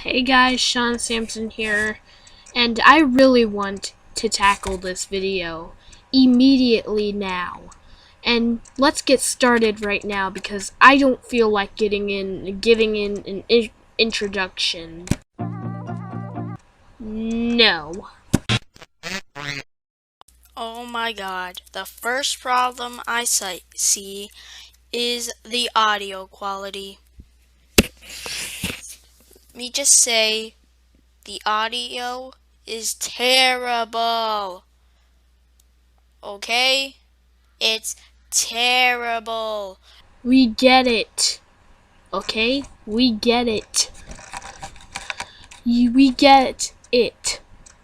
Hey guys, Sean Sampson here, and I really want to tackle this video immediately now. And let's get started right now because I don't feel like giving in an introduction. No. Oh my god, the first problem I see is the audio quality. Let me just say, the audio is terrible. Okay? It's terrible. We get it. Okay? We get it. We get it.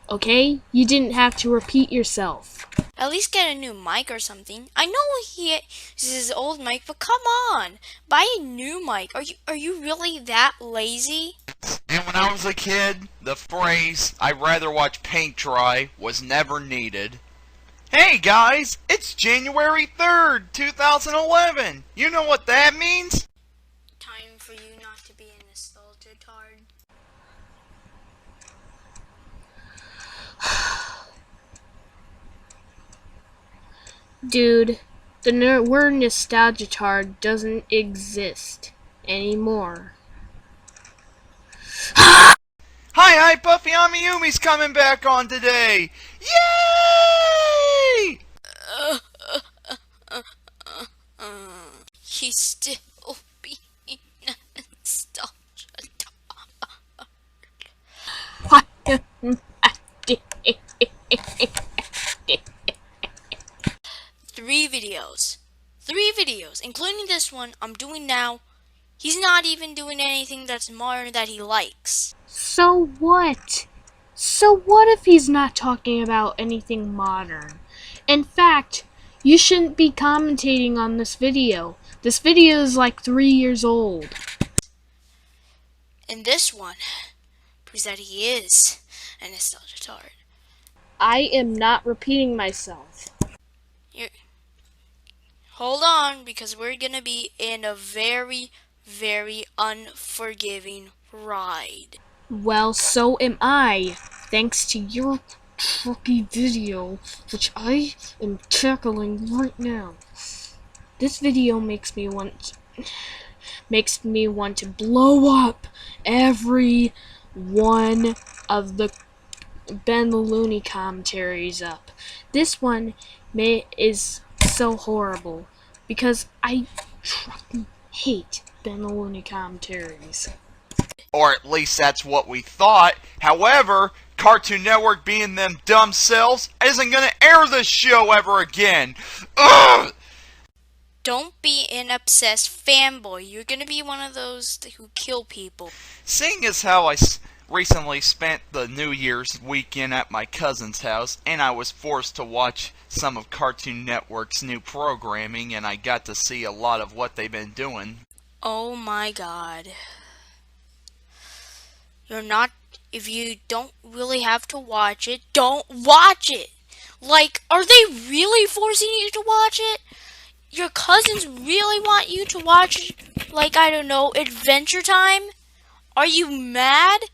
Okay? You didn't have to repeat yourself. At least get a new mic or something. I know he uses his old mic, but come on, buy a new mic. Are you really that lazy? And when I was a kid, the phrase, "I'd rather watch paint dry," was never needed. Hey guys, it's January 3rd, 2011. You know what that means? Time for you not to be a nostalgia tard. Dude, the word nostalgia tard doesn't exist anymore. Hi, Buffy Amiyumi's coming back on today! Yay! He's still being a nostalgia tard. 3 videos, including this one I'm doing now. He's not even doing anything that's modern that he likes. So what? So what if he's not talking about anything modern? In fact, you shouldn't be commentating on this video. This video is like 3 years old. And this one proves that he is a nostalgia tard. I am not repeating myself. Hold on, because we're gonna be in a very, very unforgiving ride. Well, so am I, thanks to your trucky video, which I am tackling right now. This video makes me want to blow up every one of the Ben the Looney commentaries up. This one is so horrible because I truly hate Ben the Looney commentaries. Or at least that's what we thought. However, Cartoon Network, being them dumb selves, isn't gonna air this show ever again. Ugh! Don't be an obsessed fanboy. You're gonna be one of those who kill people. Seeing as how I recently spent the New Year's weekend at my cousin's house, and I was forced to watch some of Cartoon Network's new programming, and I got to see a lot of what they've been doing. Oh my god. If you don't really have to watch it, don't watch it! Like, are they really forcing you to watch it? Your cousins really want you to watch, like, I don't know, Adventure Time? Are you mad?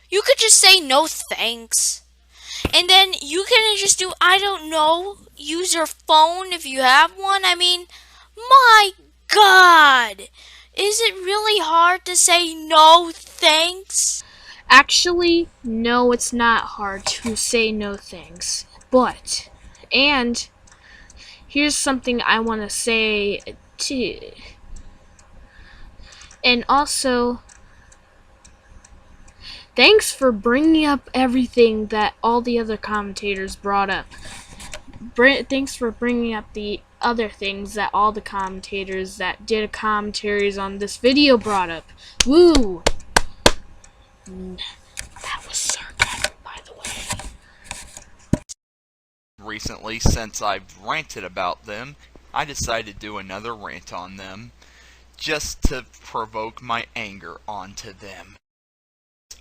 You could just say no thanks. And then you can just do, I don't know, use your phone if you have one. I mean, my god! Is it really hard to say no thanks? Actually, no, it's not hard to say no thanks. But, and here's something I want to say too. And also, thanks for bringing up everything that all the other commentators brought up. Thanks for bringing up the other things that all the commentators that did commentaries on this video brought up. Woo! That was sarcasm, by the way. Recently, since I've ranted about them, I decided to do another rant on them, just to provoke my anger onto them.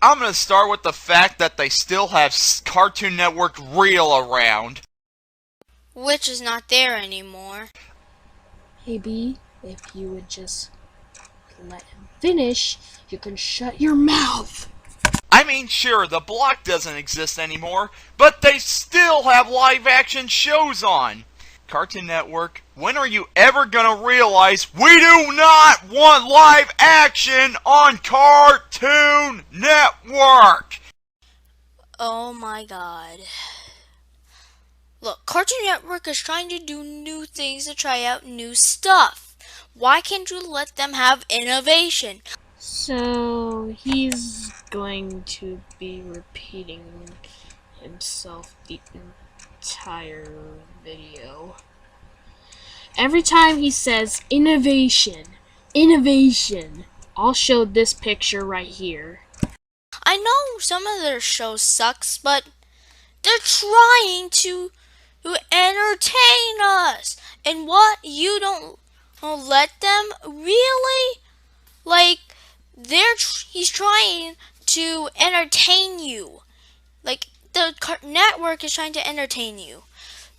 I'm gonna start with the fact that they still have Cartoon Network Reel around. Which is not there anymore. Hey B, if you would just let him finish, you can shut your mouth. I mean, sure, the block doesn't exist anymore, but they still have live-action shows on. Cartoon Network, when are you ever gonna realize we do not want live action on Cartoon Network? Oh my god. Look, Cartoon Network is trying to do new things to try out new stuff. Why can't you let them have innovation? So he's going to be repeating himself the entire video. Every time he says innovation, innovation, I'll show this picture right here. I know some of their shows sucks, but they're trying to entertain us. And what? You don't let them? Really? Like, he's trying to entertain you. Like, the network is trying to entertain you.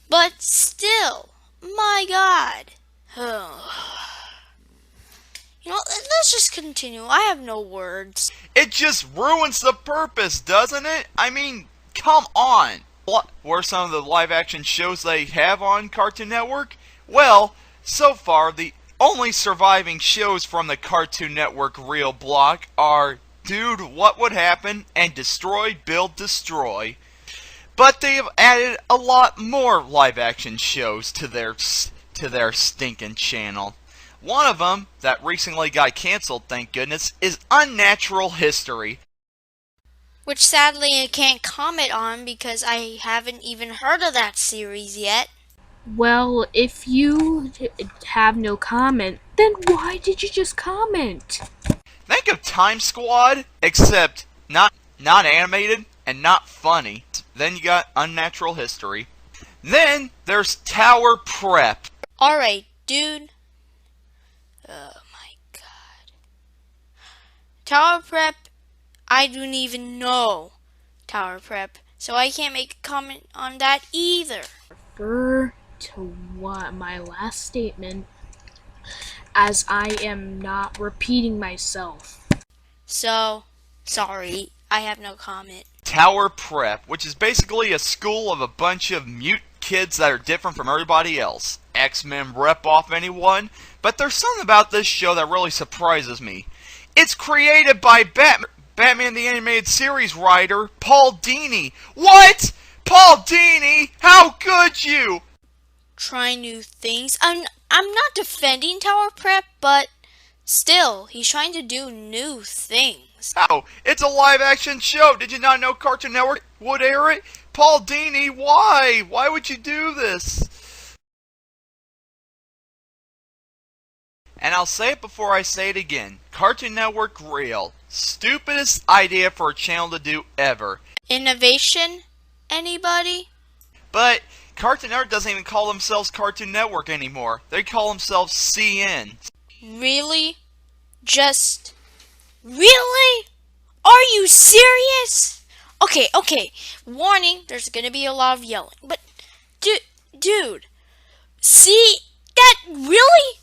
But still, my god. You know, let's just continue. I have no words. It just ruins the purpose, doesn't it? I mean, come on. What were some of the live-action shows they have on Cartoon Network? Well, so far, the only surviving shows from the Cartoon Network Real block are Dude, What Would Happen and Destroy, Build, Destroy. But they have added a lot more live-action shows to their stinking channel. One of them, that recently got cancelled, thank goodness, is Unnatural History. Which sadly I can't comment on because I haven't even heard of that series yet. Well, if you have no comment, then why did you just comment? Think of Time Squad, except not animated and not funny. Then you got Unnatural History. Then there's Tower Prep. Alright, dude. Oh my god. Tower Prep, I don't even know Tower Prep, so I can't make a comment on that either. Refer to what my last statement, as I am not repeating myself. So, sorry, I have no comment. Tower Prep, which is basically a school of a bunch of mute kids that are different from everybody else. X-Men rep off anyone, but there's something about this show that really surprises me. It's created by Batman the Animated Series writer Paul Dini. What? Paul Dini? How could you? Try new things. I'm not defending Tower Prep, but still, he's trying to do new things. How? It's a live-action show. Did you not know Cartoon Network would air it? Paul Dini, why? Why would you do this? And I'll say it before I say it again. Cartoon Network Real. Stupidest idea for a channel to do ever. Innovation? Anybody? But Cartoon Network doesn't even call themselves Cartoon Network anymore. They call themselves CN. Really? Really? Are you serious? Okay. Warning, there's gonna be a lot of yelling. But, dude, see, that really?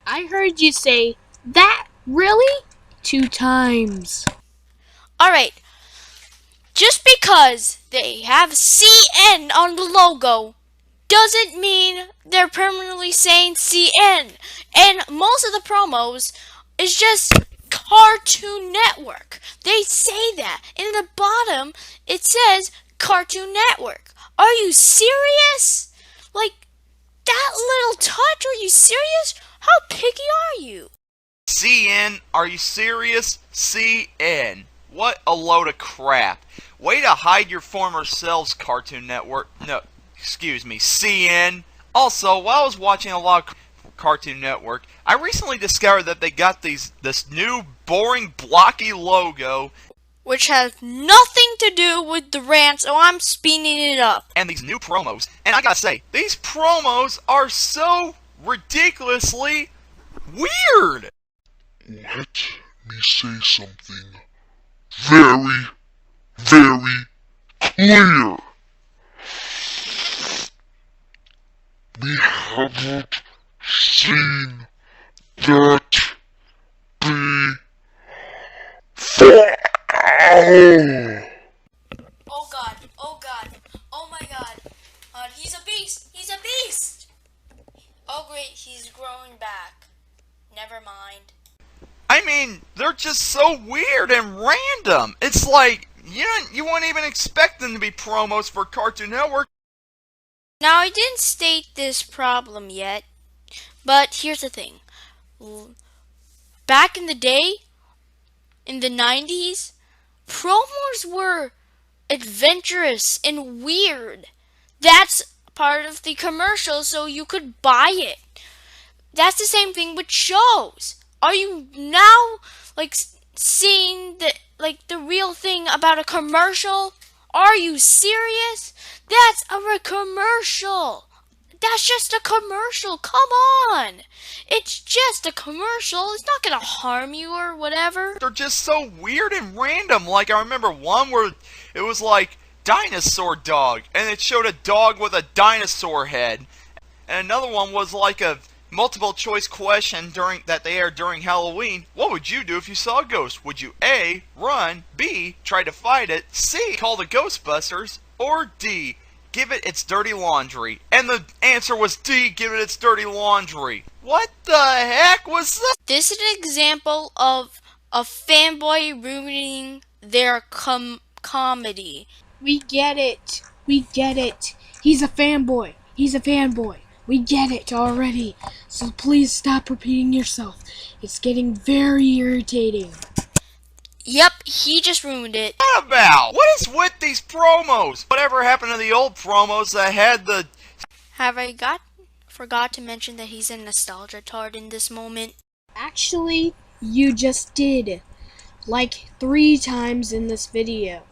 I heard you say that really 2 times. Alright, just because they have CN on the logo doesn't mean they're permanently saying CN. And most of the promos is just Cartoon Network. They say that. And at the bottom, it says Cartoon Network. Are you serious? Like, that little touch? Are you serious? How picky are you? CN? Are you serious? CN. What a load of crap. Way to hide your former selves, Cartoon Network. No, excuse me, CN. Also, while I was watching a lot of Cartoon Network, I recently discovered that they got this new boring blocky logo, which has nothing to do with the rant, so I'm speeding it up. And these new promos. And I gotta say, these promos are so ridiculously weird. Let me say something very, very clear. We haven't seen that before. Oh god, oh god, oh my god. He's a beast, he's a beast! Oh great, he's growing back. Never mind. I mean, they're just so weird and random. It's like, you wouldn't even expect them to be promos for Cartoon Network. Now I didn't state this problem yet, but here's the thing. Back in the day, in the 90s, promos were adventurous and weird. That's part of the commercial, so you could buy it. That's the same thing with shows. Are you now seeing the real thing about a commercial? Are you serious? That's a commercial. That's just a commercial. Come on. It's just a commercial. It's not gonna harm you or whatever. They're just so weird and random. Like, I remember one where it was like dinosaur dog, and it showed a dog with a dinosaur head. And another one was like a multiple choice question that they aired during Halloween. What would you do if you saw a ghost? Would you A, run, B, try to fight it, C, call the Ghostbusters, or D, give it its dirty laundry? And the answer was D, give it its dirty laundry. What the heck was that? This is an example of a fanboy ruining their comedy. We get it. We get it. He's a fanboy. He's a fanboy. We get it already. So please stop repeating yourself. It's getting very irritating. Yep, he just ruined it. What about? What is with these promos? Whatever happened to the old promos that had the... Have I forgot to mention that he's a nostalgia tard in this moment? Actually, you just did. Like 3 times in this video.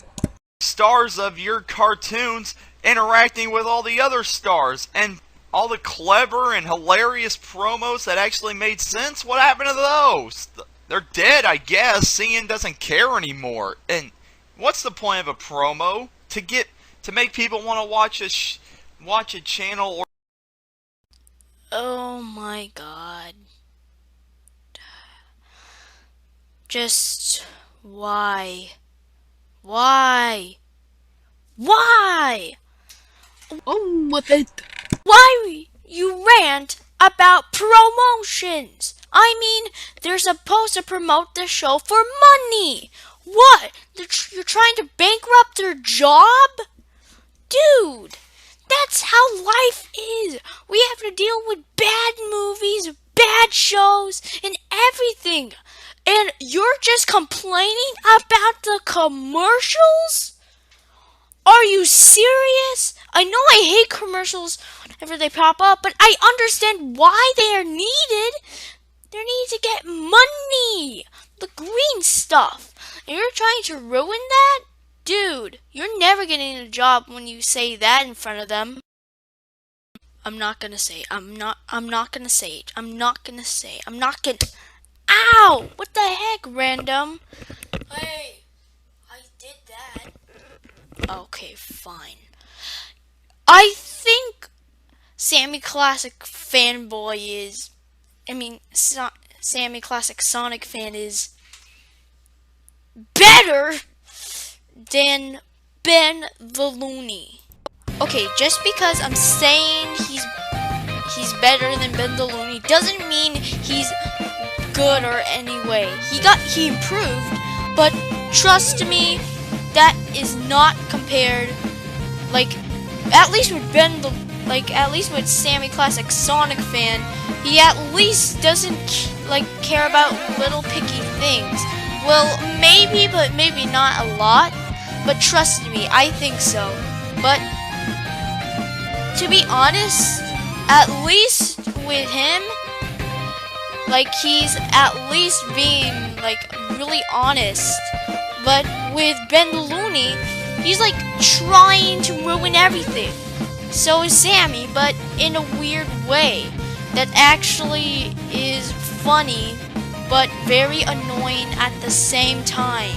stars of your cartoons interacting with all the other stars, and all the clever and hilarious promos that actually made sense? What happened to those? They're dead, I guess. CN doesn't care anymore. And what's the point of a promo? To make people want to watch a channel or... Oh my god. Just why? Why? Why? On with it. Why you rant about promotions? I mean, they're supposed to promote the show for money. What? You're trying to bankrupt their job? Dude, that's how life is. We have to deal with bad movies, bad shows, and everything. And you're just complaining about the commercials? Are you serious? I know I hate commercials whenever they pop up, but I understand why they are needed. They're needed to get money. The green stuff. And you're trying to ruin that? Dude, you're never getting a job when you say that in front of them. I'm not gonna say it. I'm not gonna say it. Ow! What the heck, random? Hey, I did that. Okay, fine. I think Sammy Classic Fanboy is... Sammy Classic Sonic Fan is better than Ben the Looney. Okay, just because I'm saying he's better than Ben the Looney doesn't mean he's good or any way. He improved, but trust me, that is not compared. At least with Sammy Classic Sonic Fan, he at least doesn't care about little picky things. Well, maybe, but maybe not a lot. But trust me, I think so. But to be honest, at least with him, he's at least being really honest. But with Ben the Looney, he's trying to ruin everything. So is Sammy, but in a weird way that actually is funny but very annoying at the same time.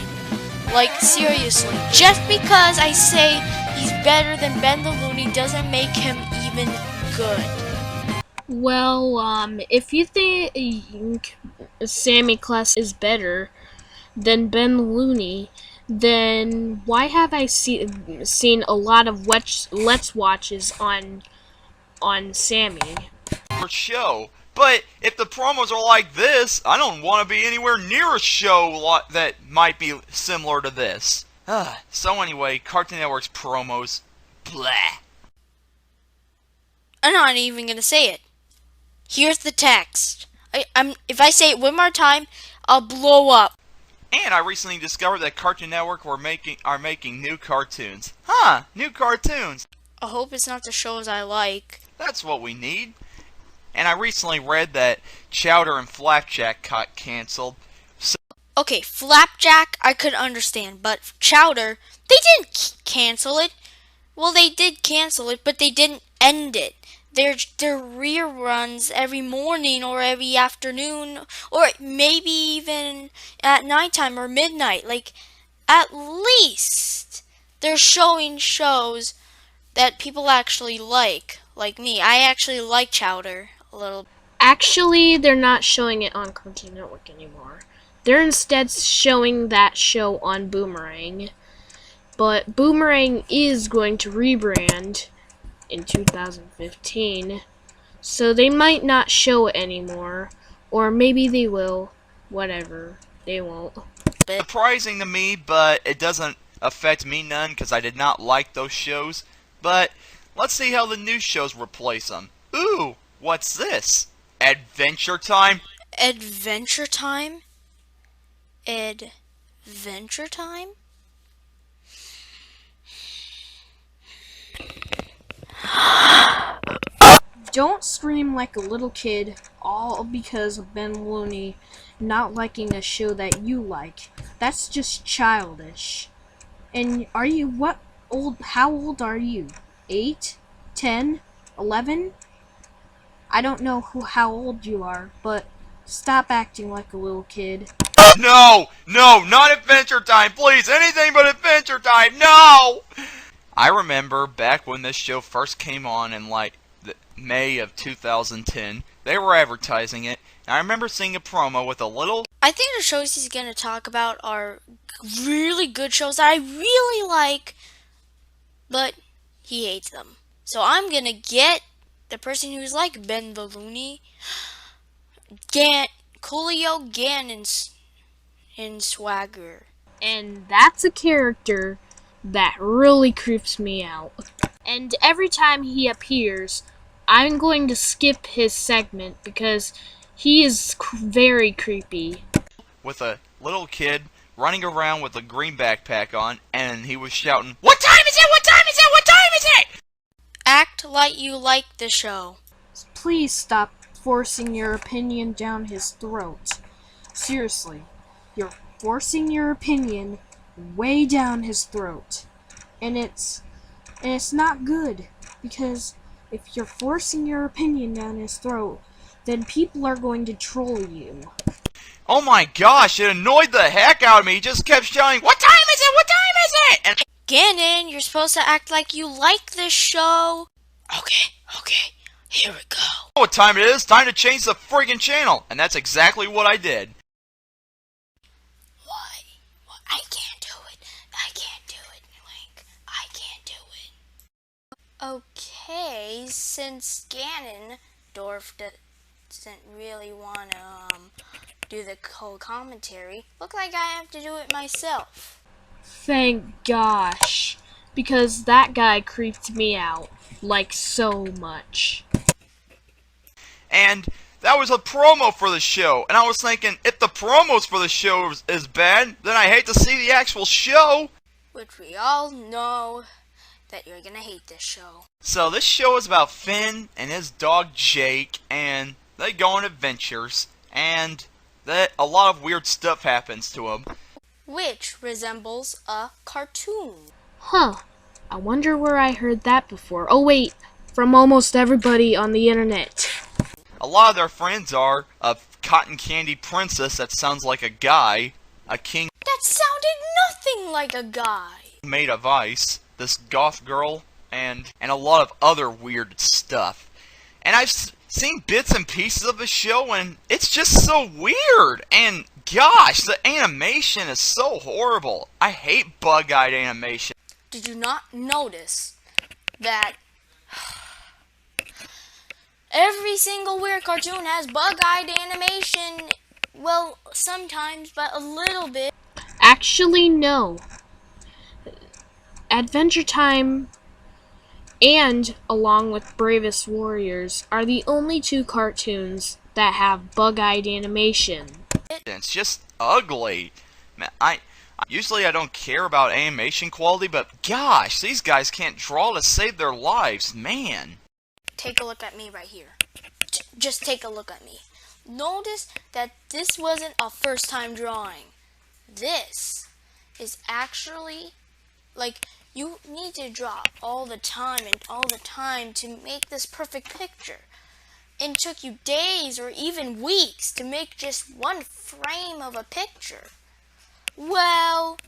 Seriously, just because I say he's better than Ben the Looney doesn't make him even good. Well, if you think Sammy Class is better, than Ben Looney, then why have I seen a lot of Let's Watches on Sammy? Show. But if the promos are like this, I don't want to be anywhere near a show that might be similar to this. So anyway, Cartoon Network's promos, blah. I'm not even gonna say it. Here's the text. If I say it one more time, I'll blow up. And I recently discovered that Cartoon Network are making new cartoons. New cartoons. I hope it's not the shows I like. That's what we need. And I recently read that Chowder and Flapjack got canceled. Okay, Flapjack I could understand, but Chowder, they didn't cancel it. Well, they did cancel it, but they didn't end it. They're reruns every morning or every afternoon, or maybe even at nighttime or midnight. Like, at least they're showing shows that people actually like me. I actually like Chowder a little. Actually, they're not showing it on Cartoon Network anymore. They're instead showing that show on Boomerang. But Boomerang is going to rebrand in 2015, so they might not show it anymore, or maybe they will. Whatever, they won't. Surprising to me, but it doesn't affect me none because I did not like those shows. But let's see how the new shows replace them. Ooh, what's this? Adventure Time? Adventure Time? Adventure Time? Don't scream like a little kid, all because of Ben Looney not liking a show that you like. That's just childish. And how old are you? 8? 10? 11? I don't know how old you are, but stop acting like a little kid. No, not Adventure Time, please, anything but Adventure Time, no! I remember back when this show first came on in May of 2010, they were advertising it, and I remember seeing a promo with a little... I think the shows he's going to talk about are really good shows that I really like, but he hates them. So I'm going to get the person who's like Ben the Looney, Cooleo Swagge. And that's a character that really creeps me out. And every time he appears, I'm going to skip his segment because he is very creepy. With a little kid running around with a green backpack on, and he was shouting, "What time is it? What time is it? What time is it?" Act like you like the show. Please stop forcing your opinion down his throat. Seriously, you're forcing your opinion way down his throat. And it's not good, because if you're forcing your opinion down his throat, then people are going to troll you. Oh my gosh, it annoyed the heck out of me. He just kept shouting, "What time is it? What time is it?" And Ganon, you're supposed to act like you like this show. Okay, here we go. what time it is? Time to change the friggin' channel. And that's exactly what I did. Why? I can't do it. I can't do it, Link. I can't do it. Okay, since Ganondorf doesn't really want to do the whole commentary, look like I have to do it myself. Thank gosh, because that guy creeped me out, like, so much. And that was a promo for the show. And I was thinking, if the promos for the show is bad, then I hate to see the actual show. Which we all know that you're gonna hate this show. So this show is about Finn and his dog Jake, and they go on adventures, and a lot of weird stuff happens to them. Which resembles a cartoon. Huh, I wonder where I heard that before. Oh wait, from almost everybody on the internet. A lot of their friends are a cotton candy princess that sounds like a guy, a king That sounded nothing like a guy. made of ice, this goth girl, and a lot of other weird stuff. And I've seen bits and pieces of the show, and it's just so weird. And gosh, the animation is so horrible. I hate bug-eyed animation. Did you not notice that every single weird cartoon has bug-eyed animation? Well, sometimes, but a little bit. Actually, no. Adventure Time and, along with Bravest Warriors, are the only two cartoons that have bug-eyed animation. It's just ugly. Man, usually I don't care about animation quality, but gosh, these guys can't draw to save their lives, man. Take a look at me right here. Just take a look at me. Notice that this wasn't a first time drawing. This is actually, like, you need to draw all the time and all the time to make this perfect picture. It took you days or even weeks to make just one frame of a picture. Well,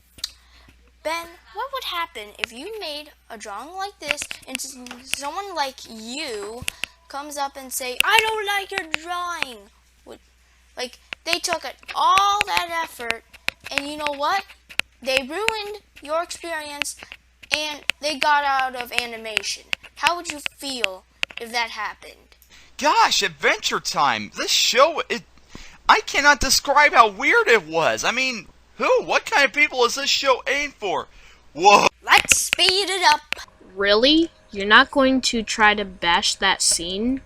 Ben, what would happen if you made a drawing like this and someone like you comes up and say, I don't like your drawing? Like, they took all that effort, and you know what? They ruined your experience, and they got out of animation. How would you feel if that happened? Gosh, Adventure Time. This show, I cannot describe how weird it was. I mean, what kind of people is this show aimed for? Whoa. Let's speed it up. Really? You're not going to try to bash that scene?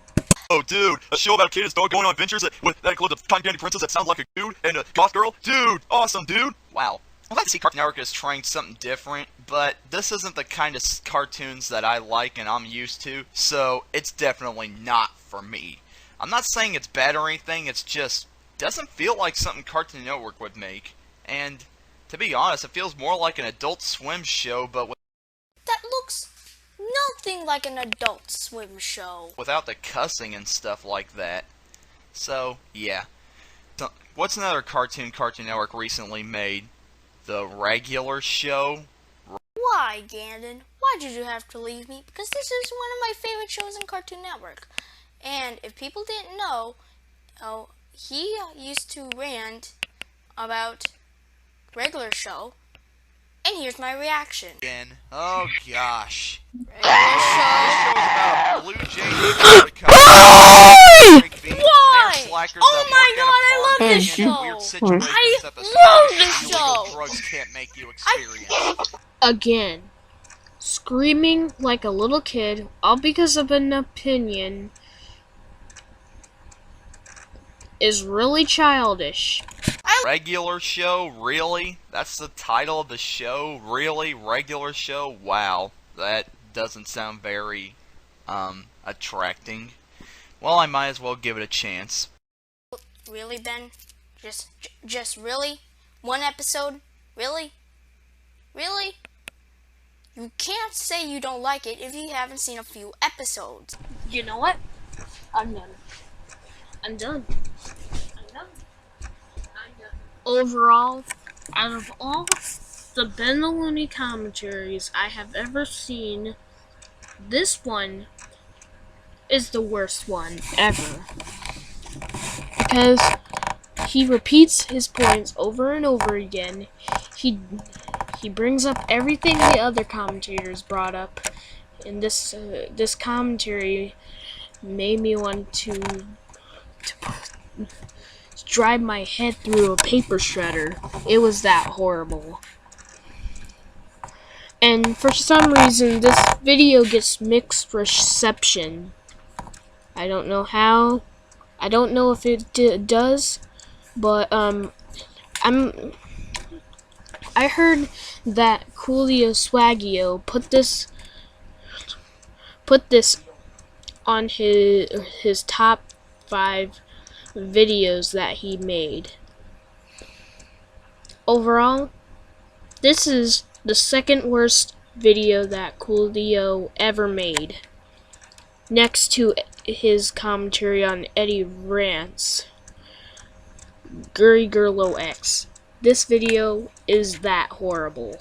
Oh, dude, a show about a kid and his dog going on adventures that includes a cotton candy princess that sounds like a dude and a goth girl? Dude, awesome, dude. Wow. I'd like to see Cartoon Network is trying something different, but this isn't the kind of cartoons that I like and I'm used to, so it's definitely not for me. I'm not saying it's bad or anything, it's just doesn't feel like something Cartoon Network would make. And to be honest, it feels more like an Adult Swim show, but That looks nothing like an Adult Swim show. without the cussing and stuff like that. So, yeah. So, what's another cartoon Cartoon Network recently made? The Regular Show? Why, Gandon? Why did you have to leave me? Because this is one of my favorite shows in Cartoon Network. And if people didn't know, he used to rant about Regular Show. And here's my reaction. Again. Oh gosh. Regular Show. About a blue jay. Why? Oh my god, I love this show. I love this show. Drugs can't make you experience. Again, screaming like a little kid, all because of an opinion, is really childish. Regular Show? Really? That's the title of the show? Really? Regular Show? Wow. That doesn't sound very, attracting. Well, I might as well give it a chance. Really, Ben? Just really? One episode? Really? Really? You can't say you don't like it if you haven't seen a few episodes. You know what? I'm done. I'm done. I'm done. I'm done. Overall, out of all the Ben the Looney commentaries I have ever seen, this one is the worst one ever. Because he repeats his points over and over again. He brings up everything the other commentators brought up, and this commentary made me want to drive my head through a paper shredder. It was that horrible. And for some reason, this video gets mixed reception. I don't know how. I don't know if it does, but I heard that Cooleo Swagge put this on his top 5 videos that he made. Overall, this is the second worst video that Cooleo ever made, next to his commentary on Eddie Rant's Gurry Gurlo X. This video is that horrible.